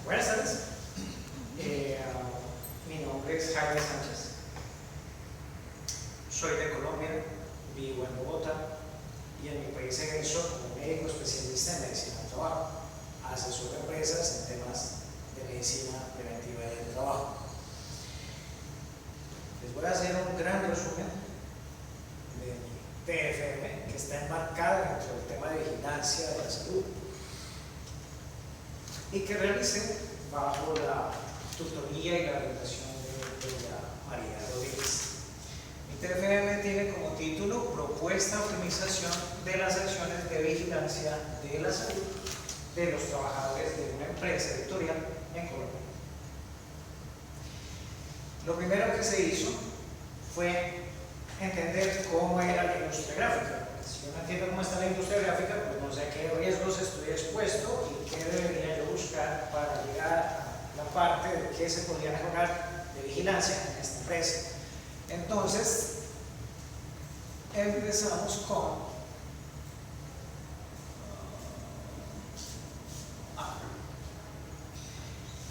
Buenas tardes. Mi nombre es Jaime Sánchez. Soy de Colombia, vivo en Bogotá y en mi país ejerzo como médico especialista en medicina del trabajo, asesor de empresas en temas de medicina preventiva y del trabajo. Les voy a hacer un gran resumen de mi TFM que está enmarcado dentro del tema de vigilancia de la salud y que realicé bajo la tutoría y la orientación de María Rodríguez. Mi TFM tiene como título Propuesta de optimización de las acciones de vigilancia de la salud de los trabajadores de una empresa editorial en Colombia. Lo primero que se hizo fue entender cómo era la industria gráfica. Si yo no entiendo cómo está la industria gráfica, pues no sé a qué riesgos estoy expuesto y qué debería yo buscar para llegar a la parte de qué se podría mejorar de vigilancia en esta empresa. Entonces, empezamos con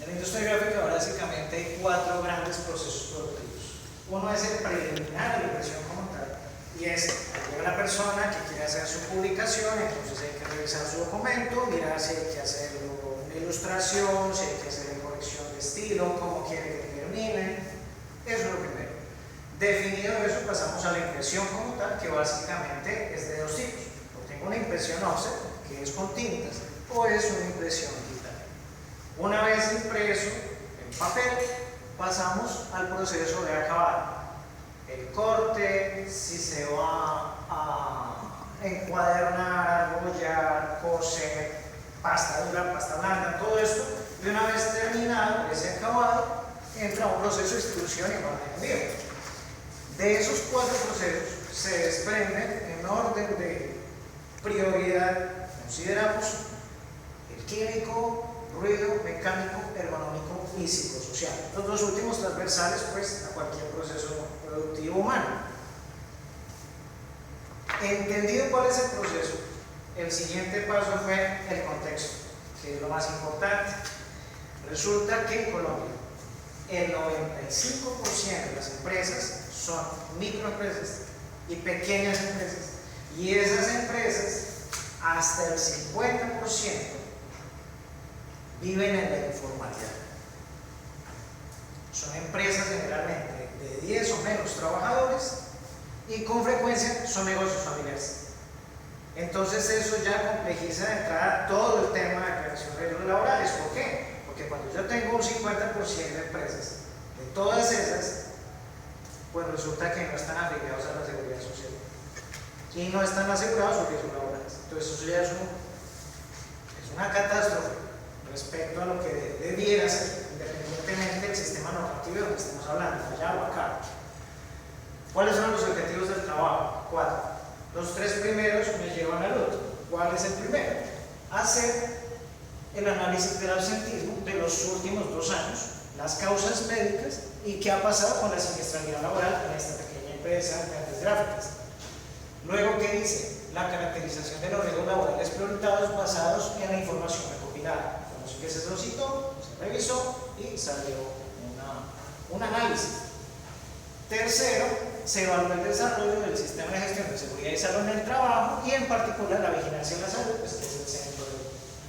en la industria gráfica básicamente hay 4 grandes procesos productivos. Uno es el preliminar de la impresión como tal, y es llega la persona que quiere hacer su publicación, entonces hay que revisar su documento, mirar si hay que hacerlo una ilustración, si hay que hacer corrección de estilo, cómo quiere que termine. Eso es lo primero. Definido eso, pasamos a la impresión como tal, que básicamente es de 2 tipos. O tengo una impresión offset, que es con tintas, o es una impresión digital. Una vez impreso en papel, pasamos al proceso de acabado. El corte, si se va a encuadernar, argollar, coser, pasta dura, pasta blanda, todo esto, de una vez terminado ese acabado, entra un proceso de distribución y manejo. De esos 4 procesos se desprenden en orden de prioridad, consideramos el químico, ruido, mecánico, ergonómico y psicosocial. Los 2 últimos transversales pues a cualquier proceso productivo humano. Entendido cuál es el proceso, el siguiente paso fue el contexto, que es lo más importante. Resulta que en Colombia el 95% de las empresas son microempresas y pequeñas empresas, y esas empresas hasta el 50% viven en la informalidad. Son empresas generalmente de 10 o menos trabajadores y con frecuencia son negocios familiares. Entonces eso ya complejiza de entrada todo el tema de prevención de riesgos laborales. ¿Por qué? Porque cuando yo tengo un 50% de empresas, de todas esas, pues resulta que no están afiliados a la seguridad social y no están asegurados sus riesgos laborales. Entonces eso ya es una catástrofe respecto a lo que debiera ser, independientemente del sistema normativo de donde estemos hablando, allá o acá. ¿Cuáles son los objetivos del trabajo? 4. Los 3 primeros me llevan al otro. ¿Cuál es el primero? Hacer el análisis del absentismo de los últimos 2 años, las causas médicas y qué ha pasado con la siniestralidad laboral en esta pequeña empresa de artes gráficas. Luego, ¿qué dice? La caracterización de los riesgos laborales prioritados basados en la información recopilada. Que se solicitó, se revisó y salió un análisis. Tercero, se evaluó el desarrollo del sistema de gestión de seguridad y salud en el trabajo y en particular la vigilancia en la salud, pues, que es el centro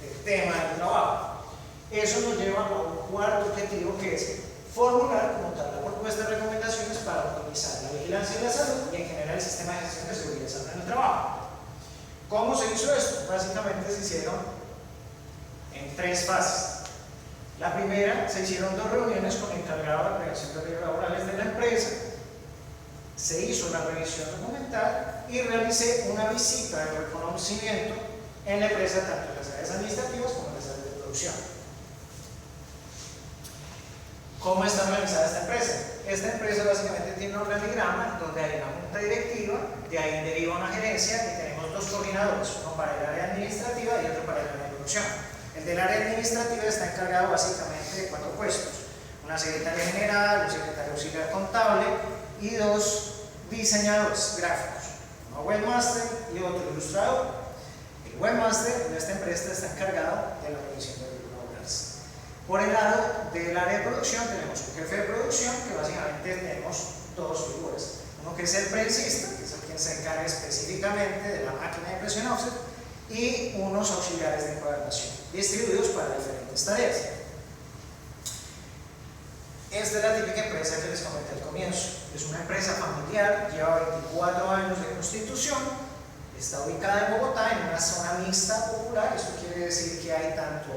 del tema del trabajo. Eso nos lleva a un 4º objetivo, que es formular como tal la propuesta de recomendaciones para optimizar la vigilancia de la salud y en general el sistema de gestión de seguridad y salud en el trabajo. ¿Cómo se hizo esto? Básicamente se hicieron en 3 fases. La primera, se hicieron 2 reuniones con el encargado de prevención de riesgos laborales de la empresa, se hizo la revisión documental y realicé una visita de reconocimiento en la empresa, tanto en las áreas administrativas como en las áreas de producción. ¿Cómo está organizada esta empresa? Esta empresa básicamente tiene un organigrama donde hay una junta directiva, de ahí deriva una gerencia y tenemos 2 coordinadores, uno para el área administrativa y otro para el área de producción. El del área administrativa está encargado básicamente de 4 puestos: una secretaria general, un secretario auxiliar contable y 2 diseñadores gráficos, uno webmaster y otro ilustrador. El webmaster en esta empresa está encargado de la revisión de riesgos laborales. Por el lado del área de producción tenemos un jefe de producción, que básicamente tenemos dos figuras. Uno que es el prensista, que es el quien se encarga específicamente de la máquina de impresión offset, y unos auxiliares de encuadernación, distribuidos para diferentes tareas. Esta es la típica empresa que les comenté al comienzo. Es una empresa familiar, lleva 24 años de constitución, está ubicada en Bogotá, en una zona mixta popular. Esto quiere decir que hay tanto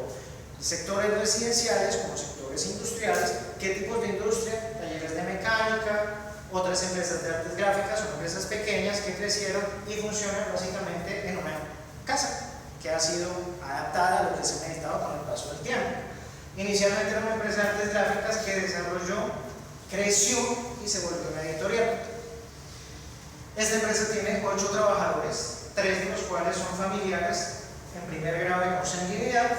sectores residenciales como sectores industriales. ¿Qué tipos de industria? Talleres de mecánica, otras empresas de artes gráficas, son empresas pequeñas que crecieron y funcionan básicamente en una casa que ha sido adaptada a lo que se ha necesitado con el paso del tiempo. Inicialmente era una empresa de artes gráficas que desarrolló, creció y se volvió una editorial. Esta empresa tiene 8 trabajadores, 3 de los cuales son familiares en primer grado de consanguinidad,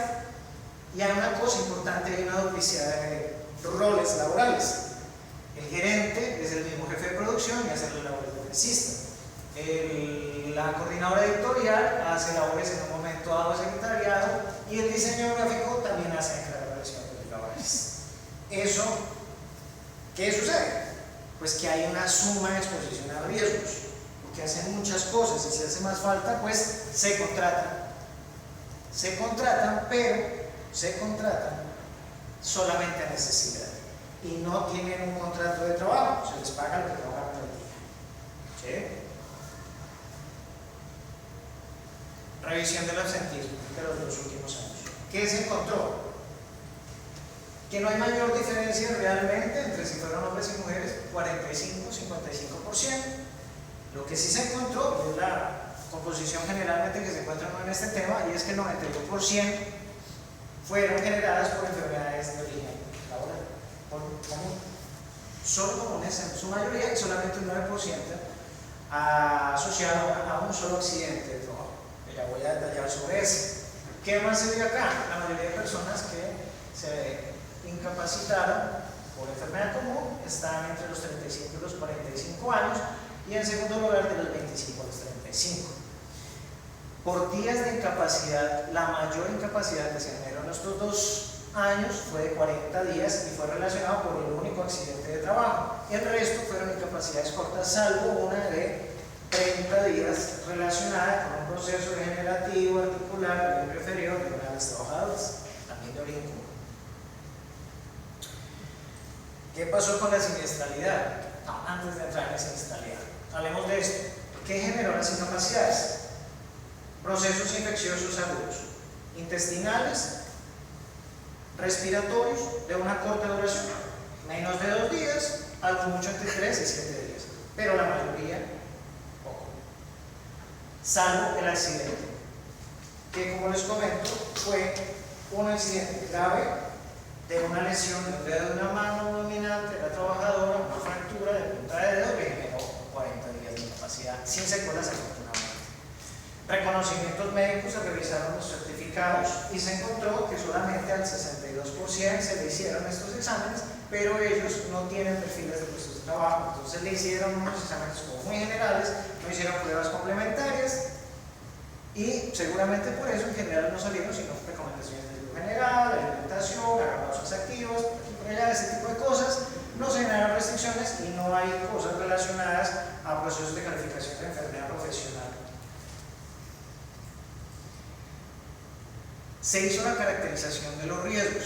y hay una cosa importante, hay una duplicidad de roles laborales. El gerente es el mismo jefe de producción y hace las labores de prensista. La coordinadora editorial hace labores en un momento dado de secretariado, y el diseño gráfico también hace encargación de labores. Eso, ¿qué sucede? Pues que hay una suma exposición a riesgos, porque hacen muchas cosas y si hace más falta, pues se contratan. Se contratan, pero se contratan solamente a necesidad y no tienen un contrato de trabajo, se les paga lo que trabajan el día. ¿Sí? Revisión del absentismo de los 2 últimos años. ¿Qué se encontró? Que no hay mayor diferencia realmente entre si fueron hombres y mujeres, 45-55%. Lo que sí se encontró es la composición generalmente que se encuentra en este tema, y es que el 91% fueron generadas por enfermedades de origen laboral, por común, solo comunes en su mayoría, y solamente un 9% asociado a un solo accidente de trabajo. Ya voy a detallar sobre eso. ¿Qué más se ve acá? La mayoría de personas que se incapacitaron por enfermedad común están entre los 35 y los 45 años, y en segundo lugar de los 25 a los 35. Por días de incapacidad, la mayor incapacidad que se generó en estos 2 años fue de 40 días y fue relacionado por el único accidente de trabajo. El resto fueron incapacidades cortas, salvo una de 30 días relacionada con un proceso degenerativo articular miembro inferior de una de las trabajadoras, también de origen común. ¿Qué pasó con la siniestralidad? No, antes de entrar en la siniestralidad, hablemos de esto. ¿Qué generó las incapacidades? Procesos infecciosos agudos, intestinales, respiratorios de una corta duración, menos de 2 días, algo mucho entre 3 y 7 días, pero la mayoría poco, salvo el accidente, que como les comento fue un accidente grave de una lesión del dedo de una mano dominante de la trabajadora, una fractura de punta de dedo que generó 40 días de incapacidad sin secuelas afortunadamente. Reconocimientos médicos, se revisaron los certificados y se encontró que solamente al 62% se le hicieron estos exámenes, pero ellos no tienen perfiles de puestos de trabajo, entonces le hicieron unos exámenes como muy generales, no hicieron pruebas complementarias y seguramente por eso en general no salieron sino recomendaciones de salud general, alimentación, pausas activas, por allá, ese tipo de cosas. No se generan restricciones y no hay cosas relacionadas a procesos de calificación de enfermedad profesional. Se hizo la caracterización de los riesgos,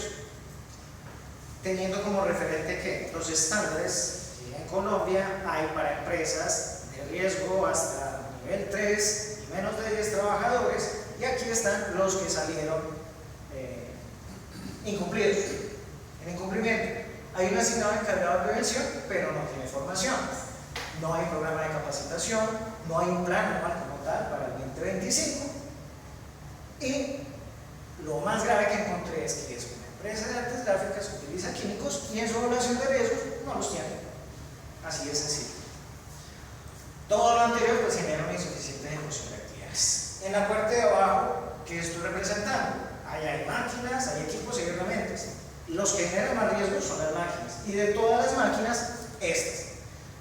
teniendo como referente que los estándares en Colombia hay para empresas de riesgo hasta nivel 3 y menos de 10 trabajadores, y aquí están los que salieron incumplidos. En incumplimiento, hay un asignado encargado de prevención, pero no tiene formación, no hay programa de capacitación, no hay un plan anual como tal para el 2025, y lo más grave que encontré es que es una empresa de artes gráficas que utiliza químicos y en su evaluación de riesgos no los tiene. Así de sencillo. Todo lo anterior pues genera una insuficiente ejecución de actividades. En la parte de abajo, ¿qué estoy representando? Ahí hay máquinas, hay equipos y hay herramientas. Los que generan más riesgos son las máquinas. Y de todas las máquinas, estas.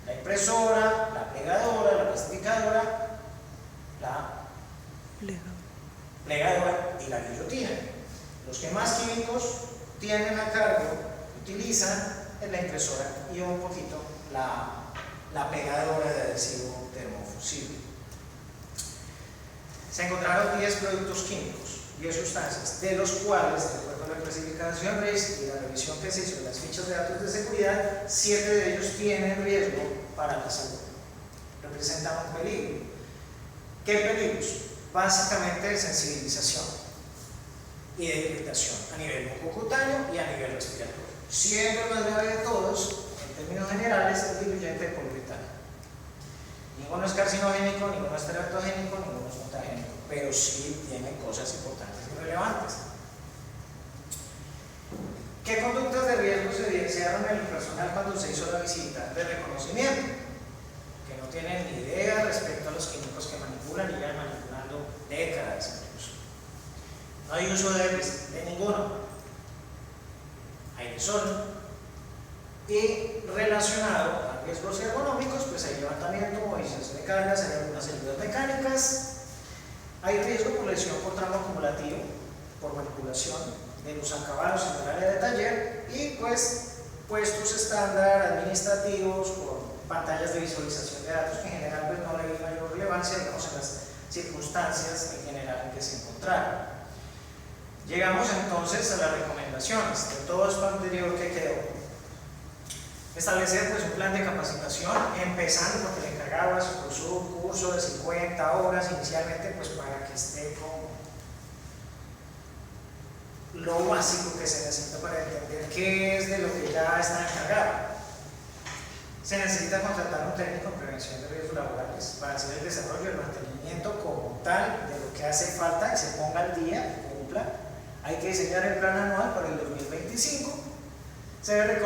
La impresora, la plegadora, la plastificadora, la plegadora y la guillotina. Los que más químicos tienen a cargo, utilizan la impresora y un poquito la pegadora de adhesivo termofusible. Se encontraron 10 productos químicos, 10 sustancias, de los cuales, de acuerdo a la clasificación RISC y la revisión que se hizo de las fichas de datos de seguridad, 7 de ellos tienen riesgo para la salud, representan un peligro. ¿Qué peligros? Básicamente sensibilización y de irritación a nivel mucocutáneo y a nivel respiratorio. Siendo el más grave de todos, en términos generales, el diluyente de poliuretano. Ninguno es carcinogénico, ninguno es teratogénico, ninguno es mutagénico, pero sí tiene cosas importantes y relevantes. ¿Qué conductas de riesgo se evidenciaron en el personal cuando se hizo la visita de reconocimiento? Que no tienen ni idea respecto a los químicos que manipulan y ya manipulando décadas incluso. No hay uso de EPIs, de ninguno. Aerosol. Y relacionado a riesgos ergonómicos, pues hay levantamiento, movilización de cargas, hay algunas ayudas mecánicas, hay riesgo por lesión por tramo acumulativo, por manipulación de los acabados en el área de taller y pues puestos estándar administrativos por pantallas de visualización de datos que en general pues no le ven mayor relevancia, digamos, en las circunstancias en general en que se encontraron. Llegamos entonces a las recomendaciones de todo esto anterior que quedó. Establecer pues un plan de capacitación, empezando porque el encargado puso un curso de 50 horas inicialmente pues para que esté con lo básico que se necesita para entender qué es de lo que ya está encargado. Se necesita contratar un técnico en prevención de riesgos laborales para hacer el desarrollo y el mantenimiento como tal de lo que hace falta y se ponga al día y cumpla. Hay que diseñar el plan anual para el 2025. Se debe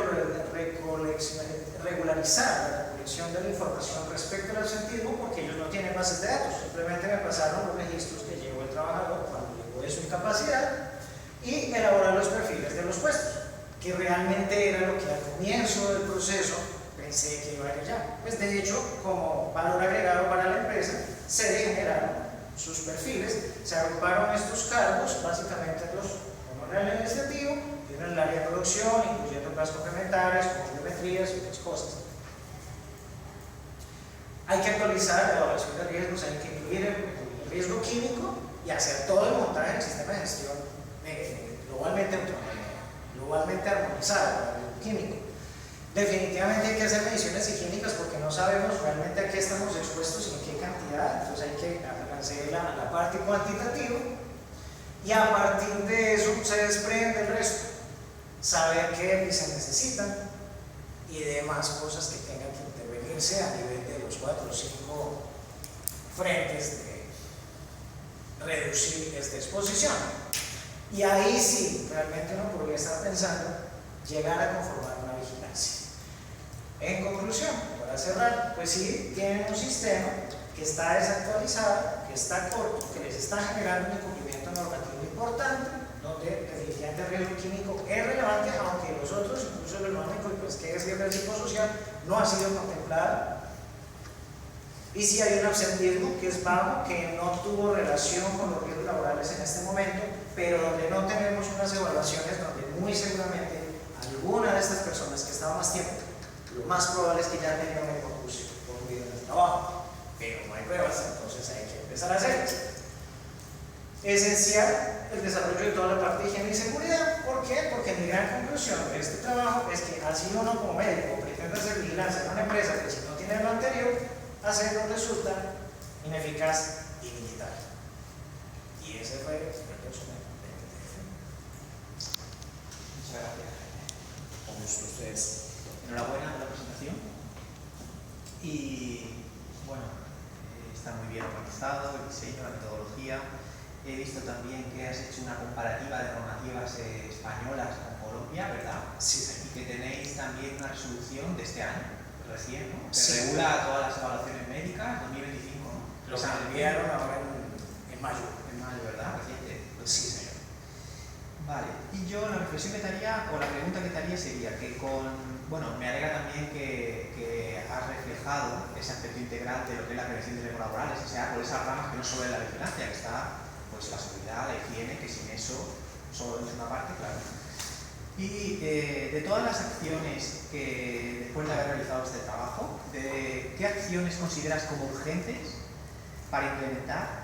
regularizar la recolección de la información respecto al absentismo porque ellos no tienen bases de datos, simplemente me pasaron los registros que llevó el trabajador cuando llegó de su incapacidad y elaborar los perfiles de los puestos, que realmente era lo que al comienzo del proceso pensé que iba a ir ya. Pues de hecho, como valor agregado para la empresa, se generaron sus perfiles, se agruparon estos cargos, básicamente los uno en el administrativo y uno en el área de producción, incluyendo clases complementarias, como biometrías y otras cosas. Hay que actualizar la evaluación de riesgos, hay que incluir el riesgo químico y hacer todo el montaje del sistema de gestión globalmente armonizado para el riesgo químico. Definitivamente hay que hacer mediciones higiénicas porque no sabemos realmente a qué estamos expuestos y en qué cantidad, entonces hay que hacer la parte cuantitativa y a partir de eso se desprende el resto, saber qué EPIs se necesitan y demás cosas que tengan que intervenirse a nivel de los 4 o 5 frentes de reducir esta exposición. Y ahí sí, realmente uno podría estar pensando llegar a conformar una vigilancia. En conclusión, para cerrar, pues sí, tienen un sistema que está desactualizado, que está corto, que les está generando un incumplimiento normativo importante, donde definitivamente el riesgo químico es relevante, aunque los otros, incluso el económico y pues que es el psicosocial, no ha sido contemplado. Y si hay un absentismo que es bajo, que no tuvo relación con los riesgos laborales en este momento, pero donde no tenemos unas evaluaciones donde muy seguramente alguna de estas personas que estaba más tiempo, lo más probable es que ya tenga un concurso por vida en el trabajo, pero no hay pruebas, entonces hay que empezar a hacerlas. Esencial el desarrollo de toda la parte de higiene y seguridad. ¿Por qué? Porque mi gran conclusión de este trabajo es que así uno como médico pretende hacer vigilancia en una empresa que si no tiene lo anterior, hacerlo resulta ineficaz y militar. Y ese fue el resumen de Muchas gracias. Con gusto ustedes. Enhorabuena por la presentación. Y bueno, está muy bien organizado el diseño, la metodología. He visto también que has hecho una comparativa de normativas españolas con Colombia, ¿verdad? Sí, sí. Y que tenéis también una resolución de este año, recién, ¿no? Que Sí. regula todas las evaluaciones médicas 2025, ¿no? Los enviaron ahora en mayo. En mayo, ¿verdad? Reciente. Sí, señor. Vale, y yo la reflexión que te haría, o la pregunta que te haría sería que bueno, me alegra también que has reflejado ese aspecto integral de lo que es la prevención de riesgos laborales, o sea, por esas ramas que no solo es la vigilancia, que está pues la seguridad, la higiene, que sin eso solo es una parte, claro. Y de todas las acciones que después de haber realizado este trabajo, ¿qué acciones consideras como urgentes para implementar,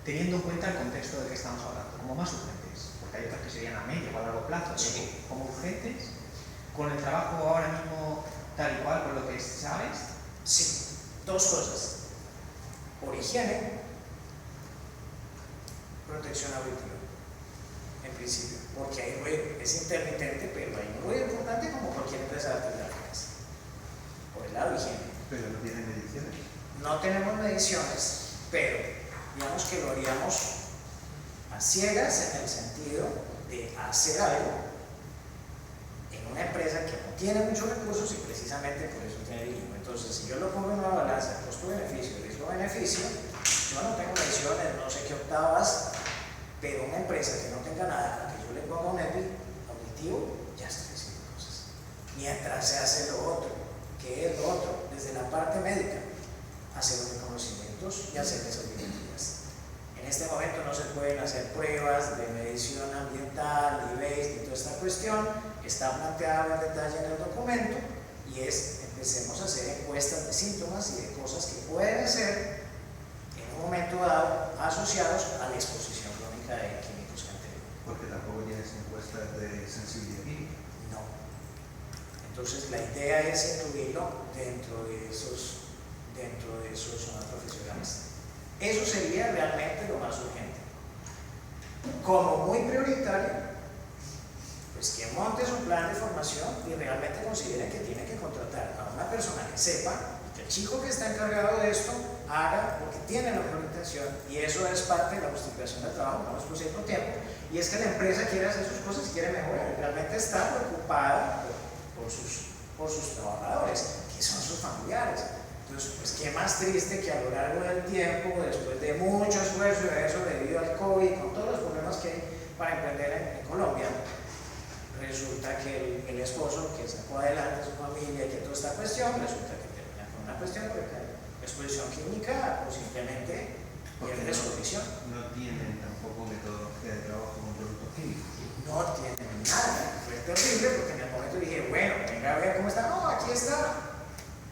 teniendo en cuenta el contexto del que estamos hablando, como más urgentes? Porque hay otras que serían a medio o a largo plazo, pero como urgentes, con el trabajo ahora mismo tal y cual, con lo que sabes. Sí, dos cosas. Por higiene, protección auditiva, en principio, porque hay ruido, es intermitente, pero hay un ruido importante como cualquier empresa de artes gráficas. Por el lado de higiene. Pero no tienen mediciones. No tenemos mediciones, pero digamos que lo haríamos a ciegas en el sentido de hacer algo en una empresa que no tiene muchos recursos y precisamente por eso tiene dinero. Entonces, si yo lo pongo en una balanza, costo-beneficio, riesgo-beneficio, yo no tengo mediciones, no sé qué octavas, pero una empresa que no tenga nada, que yo le ponga un EPI auditivo, ya estoy haciendo cosas. Mientras se hace lo otro, ¿qué es lo otro? Desde la parte médica, hacer los reconocimientos y hacer esas directivas. En este momento no se pueden hacer pruebas de medición ambiental, de waste y toda esta cuestión, está planteado en detalle en el documento, y es, empecemos a hacer encuestas de síntomas y de cosas que pueden hacer en un momento dado asociados a la exposición crónica de químicos cancerígenos. Porque tampoco tienes encuestas de sensibilidad química. No. Entonces la idea es incluirlo dentro de esos profesionales. Eso sería realmente lo más urgente. Como muy prioritario, pues que montes un plan de formación y realmente consideren que tiene que contratar a una persona que sepa, que el chico que está encargado de esto haga lo que tiene la mejor intención, y eso es parte de la justificación del trabajo, no es por cierto tiempo, y es que la empresa quiere hacer sus cosas y quiere mejorar, y realmente está preocupada por sus trabajadores, que son sus familiares. Entonces, pues qué más triste que a lo largo del tiempo, después de mucho esfuerzo y eso debido al COVID, con todos los problemas que hay para emprender en Colombia, resulta que el esposo que sacó adelante su familia y que toda esta cuestión, resulta que termina con una cuestión de exposición química o simplemente pierde su visión. No tienen tampoco metodología de trabajo con productos químicos. No tienen nada. Fue terrible porque en el momento dije, bueno, venga a ver cómo está. No, aquí está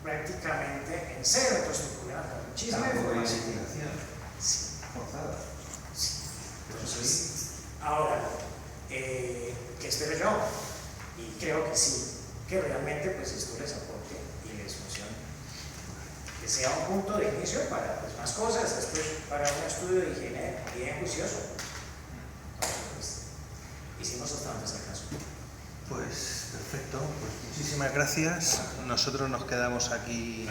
prácticamente en cero. Entonces tuve muchísima información. Investigación Sí. forzada. Sí. Entonces, ahora, ¿qué espero yo? Y creo que sí, que realmente pues esto les aporte y les funcione. Que sea un punto de inicio para pues, más cosas, después para un estudio de higiene bien juicioso. Entonces, pues, hicimos hasta donde se alcanzó. Pues perfecto, pues muchísimas gracias. Nosotros nos quedamos aquí.